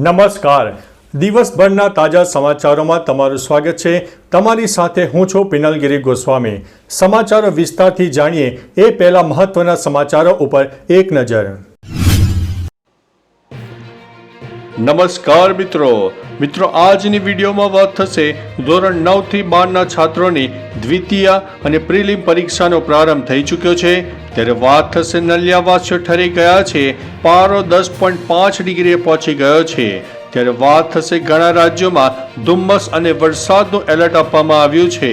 નમસ્કાર. દિવસભરના તાજા સમાચારોમાં તમારું સ્વાગત છે. તમારી સાથે હું છું પિનલગીરી ગોસ્વામી. સમાચારો વિસ્તારથી જાણીએ એ પહેલા મહત્વના સમાચારો ઉપર એક નજર. નમસ્કાર મિત્રો, આજની વિડીયોમાં વાત થશે ધોરણ 9 થી 12ના છાત્રોની દ્વિતીય અને પ્રિલિમ પરીક્ષાનો પ્રારંભ થઈ ચૂક્યો છે. ત્યારે વાત થશે નલિયાવાસીઓ ઠરી ગયા છે, પારો 10.5 ડિગ્રીએ પહોંચી ગયો છે. ત્યારે વાત થશે ઘણા રાજ્યોમાં ધુમ્મસ અને વરસાદનું એલર્ટ આપવામાં આવ્યું છે.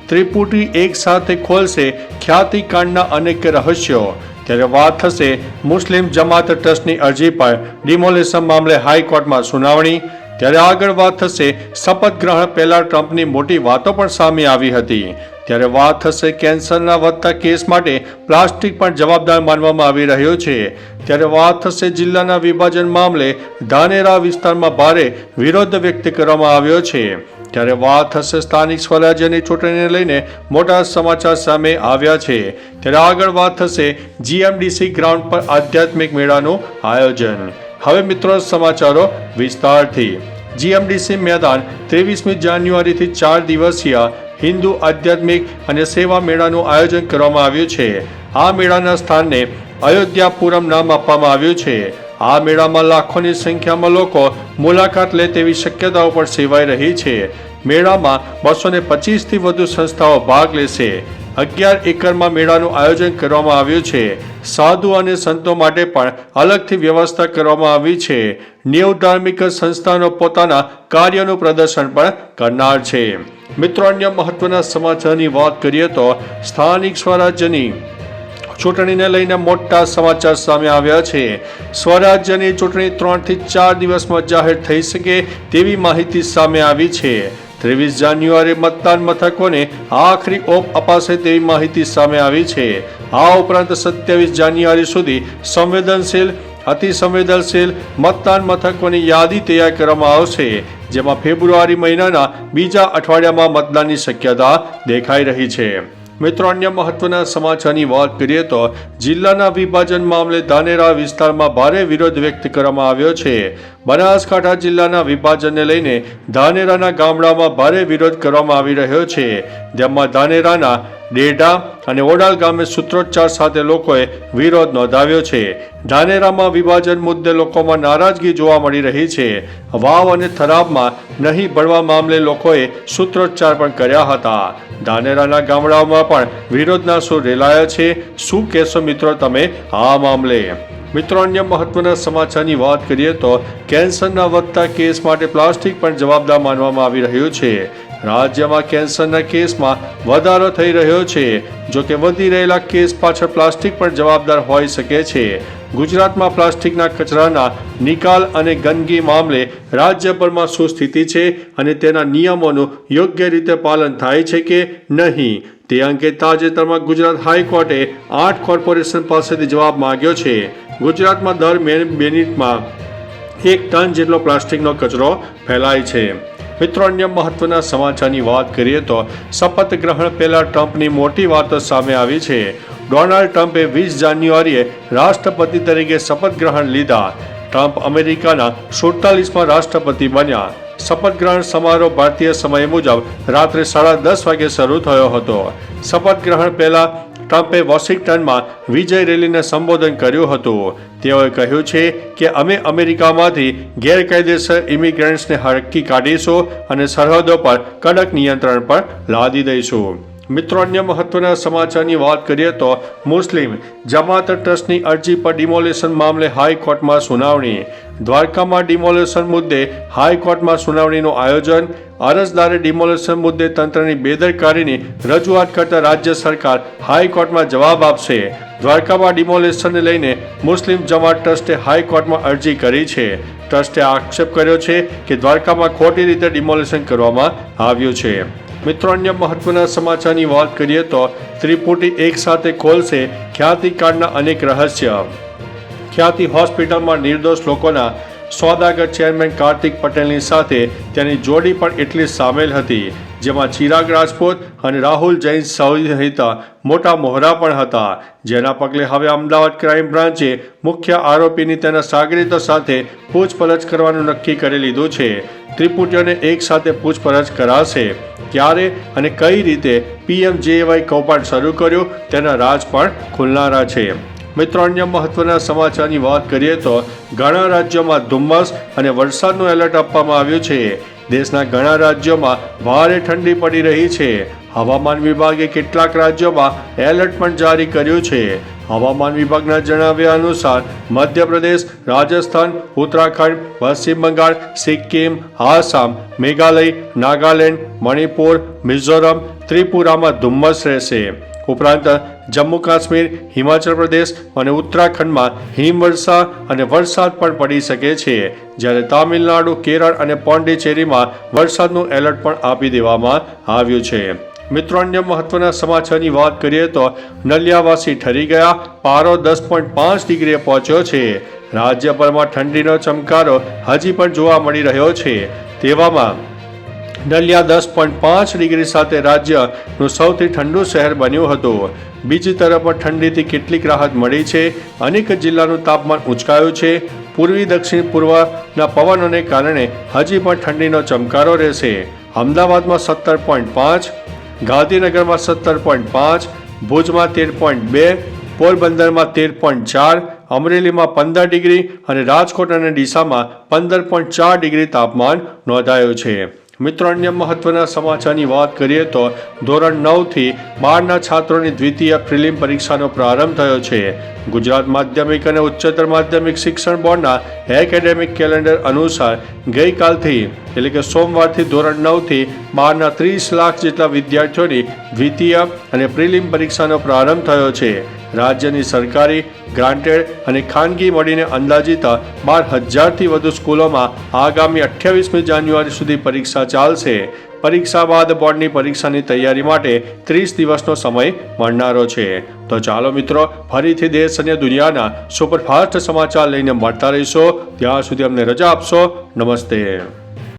ત્રિપુટી એક સાથે ખોલશે ખ્યાતિકાંડના અનેક રહસ્યો. ત્યારે વાત થશે મુસ્લિમ જમાત ટ્રસ્ટની અરજી પર ડિમોલેશન મામલે હાઈકોર્ટમાં સુનાવણી. ત્યારે આગળ વાત થશે શપથ ગ્રહણ પહેલા ટ્રમ્પની મોટી વાતો પણ સામે આવી હતી. ત્યારે વાત થશે કેન્સરના વધતા કેસ માટે પ્લાસ્ટિક પણ જવાબદાર માનવામાં આવી રહ્યો છે. ત્યારે વાત થશે જિલ્લાના વિભાજન મામલે ધાનેરા વિસ્તારમાં ભારે વિરોધ વ્યક્ત કરવામાં આવ્યો છે. ત્યારે વાત થશે સ્થાનિક સ્વરાજ્યની ચૂંટણીને લઈને મોટા સમાચાર સામે આવ્યા છે. ત્યારે આગળ વાત થશે જીએમડીસી ગ્રાઉન્ડ પર આધ્યાત્મિક મેળાનું આયોજન. હવે મિત્રો સમાચારો વિસ્તારથી. જીએમડીસી મેદાન 23મી જાન્યુઆરીથી 4 દિવસીય હિન્દુ આધ્યાત્મિક અને સેવા મેળાનું આયોજન કરવામાં આવ્યું છે. આ મેળાના સ્થાનને અયોધ્યાપુરમ નામ આપવામાં આવ્યું છે. આ મેળામાં લાખોની સંખ્યામાં લોકો મુલાકાત લે તેવી શક્યતાઓ પણ સેવાઈ રહી છે. મેળામાં 225થી વધુ સંસ્થાઓ ભાગ લેશે. 11 એકરમાં મેળાનું આયોજન કરવામાં આવ્યું છે. સાધુ અને સંતો માટે પણ અલગથી વ્યવસ્થા કરવામાં આવી છે. 90 ધાર્મિક સંસ્થાનો પોતાના કાર્યનું પ્રદર્શન પણ કરનાર છે. મિત્રો, અન્ય મહત્વના સમાચારની વાત કરીએ તો સ્થાનિક સ્વરાજ્યની ચૂંટણીને લઈને મોટા સમાચાર સામે આવ્યા છે. સ્વરાજ્યની ચૂંટણી 3 થી 4 દિવસમાં જાહેર થઈ શકે તેવી માહિતી સામે આવી છે. 23 જાન્યુઆરી મતદાન મથકોને આખરી ઓપ અપાશે તેવી માહિતી સામે આવી છે. આ ઉપરાંત 27 જાન્યુઆરી સુધી સંવેદનશીલ, અતિ સંવેદનશીલ મતદાન મથકોની યાદી તૈયાર કરવામાં આવશે, જેમાં ફેબ્રુઆરી મહિનાના બીજા અઠવાડિયામાં મતદાનની શક્યતા દેખાઈ રહી છે. મિત્રો, અન્ય મહત્વના સમાચારની વાત કરીએ તો જિલ્લાના વિભાજન મામલે ધાનેરા વિસ્તારમાં ભારે વિરોધ વ્યક્ત કરવામાં આવ્યો છે. બનાસકાંઠા જિલ્લાના વિભાજનને લઈને ધાનેરાના ગામડામાં ભારે વિરોધ કરવામાં આવી રહ્યો છે. જેમાં ધાનેરાના ડેઢા અને ઓડાલ ગામે સૂત્રોચ્ચાર સાથે લોકોએ વિરોધ નોંધાવ્યો છે. ધાનેરામાં વિભાજન મુદ્દે લોકોમાં નારાજગી જોવા મળી રહી છે. વાવ અને થરાદમાં નહીં ભળવા મામલે લોકોએ સૂત્રોચ્ચાર પણ કર્યા હતા. ધાનેરાના ગામડાઓમાં પણ વિરોધના સૂર રેલાયા છે. શું કહેશો મિત્રો તમે આ મામલે? મિત્રો, અન્ય મહત્વના સમાચારની વાત કરીએ તો કેન્સરના વધતા કેસ માટે પ્લાસ્ટિક પણ જવાબદાર માનવામાં આવી રહ્યું છે. રાજ્યમાં કેન્સરના કેસમાં વધારો થઈ રહ્યો છે. જો કે વધી રહેલા કેસ પાછળ પ્લાસ્ટિક પણ જવાબદાર હોઈ શકે છે. ગુજરાતમાં પ્લાસ્ટિકના કચરાના નિકાલ અને ગંદકી મામલે રાજ્યભરમાં શું સ્થિતિ છે અને તેના નિયમોનું યોગ્ય રીતે પાલન થાય છે કે નહીં તે અંગે તાજેતરમાં ગુજરાત હાઈકોર્ટે 8 કોર્પોરેશન પાસેથી જવાબ માંગ્યો છે. ગુજરાતમાં દર મિનિટમાં 1 ટન જેટલો પ્લાસ્ટિકનો કચરો ફેલાય છે. મિત્રો, અન્ય મહત્વના સમાચારની વાત કરીએ તો શપથ ગ્રહણ પહેલા ટ્રમ્પની મોટી વાતો સામે આવી છે. ડોનાલ્ડ ટ્રમ્પે 20 જાન્યુઆરીએ રાષ્ટ્રપતિ તરીકે શપથ ગ્રહણ લીધા. ટ્રમ્પ અમેરિકાના 47માં રાષ્ટ્રપતિ બન્યા. શપથ ગ્રહણ સમારોહ ભારતીય સમય મુજબ રાત્રે 10:30 વાગે શરૂ થયો હતો. શપથ ગ્રહણ પહેલા ટ્રમ્પે વોશિંગ્ટનમાં વિજય રેલીને સંબોધન કર્યું હતું. તેઓએ કહ્યું છે કે અમે અમેરિકામાંથી ગેરકાયદેસર ઇમિગ્રન્ટ્સને હડકી કાઢીશું અને સરહદો પર કડક નિયંત્રણ પણ લાદી દઈશું. મિત્રો, અન્ય મહત્વના સમાચારની વાત કરીએ તો મુસ્લિમ જમાત ટ્રસ્ટની અરજી પર ડિમોલેશન મામલે હાઈકોર્ટમાં સુનાવણી. દ્વારકામાં ડિમોલેશન મુદ્દે હાઈકોર્ટમાં સુનાવણીનું આયોજન. અરજદારે ડિમોલેશન મુદ્દે તંત્રની બેદરકારીની રજૂઆત કરતા રાજ્ય સરકાર હાઈકોર્ટમાં જવાબ આપશે. દ્વારકામાં ડિમોલેશનને લઈને મુસ્લિમ જમાત ટ્રસ્ટે હાઈકોર્ટમાં અરજી કરી છે. ટ્રસ્ટે આક્ષેપ કર્યો છે કે દ્વારકામાં ખોટી રીતે ડિમોલેશન કરવામાં આવ્યું છે. મિત્રો, અન્ય મહત્વના સમાચારની વાત કરીએ તો ત્રિપુટી એક સાથે ખોલશે ખ્યાતિકાંડના અનેક રહસ્ય. ખ્યાતિ હોસ્પિટલમાં નિર્દોષ લોકોના સોદાગર ચેરમેન કાર્તિક પટેલની સાથે તેની જોડી પણ એટલી સામેલ હતી, જેમાં ચિરાગ રાજપૂત અને રાહુલ જૈન સહિત મોટા મોહરા પણ હતા, જેના પગલે હવે અમદાવાદ ક્રાઇમ બ્રાન્ચે મુખ્ય આરોપીની તેના સાગરીતો સાથે પૂછપરછ કરવાનું નક્કી કરી લીધું છે. ત્રિપુટીઓને એક સાથે પૂછપરછ કરાશે. ક્યારે અને કઈ રીતે PMJAY કૌભાંડ શરૂ કર્યું તેના રાજ પણ ખુલનારા છે. મિત્રો, અન્ય મહત્વના સમાચારની વાત કરીએ તો ઘણા રાજ્યોમાં ધુમ્મસ અને વરસાદનું એલર્ટ આપવામાં આવ્યું છે. દેશના ઘણા રાજ્યોમાં ભારે ઠંડી પડી રહી છે. હવામાન વિભાગે કેટલાક રાજ્યોમાં એલર્ટ પણ જારી કર્યું છે. હવામાન વિભાગના જણાવ્યા અનુસાર મધ્યપ્રદેશ, રાજસ્થાન, ઉત્તરાખંડ, પશ્ચિમ બંગાળ, સિક્કિમ, આસામ, મેઘાલય, નાગાલેન્ડ, મણિપુર, મિઝોરમ, ત્રિપુરામાં ધુમ્મસ રહેશે. ઉપરાંત જમ્મુ કાશ્મીર, હિમાચલ પ્રદેશ અને ઉત્તરાખંડમાં હિમવર્ષા અને વરસાદ પણ પડી શકે છે, જ્યારે તામિલનાડુ, કેરળ અને પોંડિચેરીમાં વરસાદનું એલર્ટ પણ આપી દેવામાં આવ્યું છે. મિત્રો, અન્ય મહત્વના સમાચારની વાત કરીએ તો નલિયાવાસી ઠરી ગયા, પારો 10.5 ડિગ્રીએ પહોંચ્યો છે. રાજ્યભરમાં ઠંડીનો ચમકારો હજી પણ જોવા મળી રહ્યો છે. તેવામાં નલિયા 10.5 ડિગ્રી સાથે રાજ્યનું સૌથી ઠંડુ શહેર બન્યું હતું. બીજી તરફ ઠંડીથી કેટલીક રાહત મળી છે. અનેક જિલ્લાનું તાપમાન ઊંચકાયું છે. પૂર્વી દક્ષિણ પૂર્વના પવનોને કારણે હજી પણ ઠંડીનો ચમકારો રહેશે. અમદાવાદમાં 17.5, ગાંધીનગરમાં 17.5, ભુજમાં 13.2, પોરબંદરમાં 13.4, અમરેલીમાં 15 ડિગ્રી અને રાજકોટ અને ડીસામાં 15.4 ડિગ્રી તાપમાન નોંધાયું છે. મિત્રો, અન્ય મહત્વના સમાચારની વાત કરીએ તો ધોરણ 9 થી 12ના છાત્રોની દ્વિતીય પ્રિલિમ પરીક્ષાનો પ્રારંભ થયો છે. ગુજરાત માધ્યમિક અને ઉચ્ચતર માધ્યમિક શિક્ષણ બોર્ડના એકેડેમિક કેલેન્ડર અનુસાર ગઈકાલથી એટલે કે સોમવારથી ધોરણ 9 થી 12ના 30 લાખ જેટલા વિદ્યાર્થીઓની દ્વિતીય અને પ્રિલિમ પરીક્ષાનો પ્રારંભ થયો છે. રાજ્યની સરકારી, ગ્રાન્ટેડ અને ખાનગી મળીને અંદાજિત 12,000થી વધુ સ્કૂલોમાં આગામી 28મી જાન્યુઆરી સુધી પરીક્ષા ચાલશે. પરીક્ષા બાદ બોર્ડની પરીક્ષાની તૈયારી માટે 30 દિવસનો સમય મળનારો છે. તો ચાલો મિત્રો, ફરીથી દેશ અને દુનિયાના સુપરફાસ્ટ સમાચાર લઈને મળતા રહીશો. ત્યાં સુધી અમને રજા આપશો. નમસ્તે.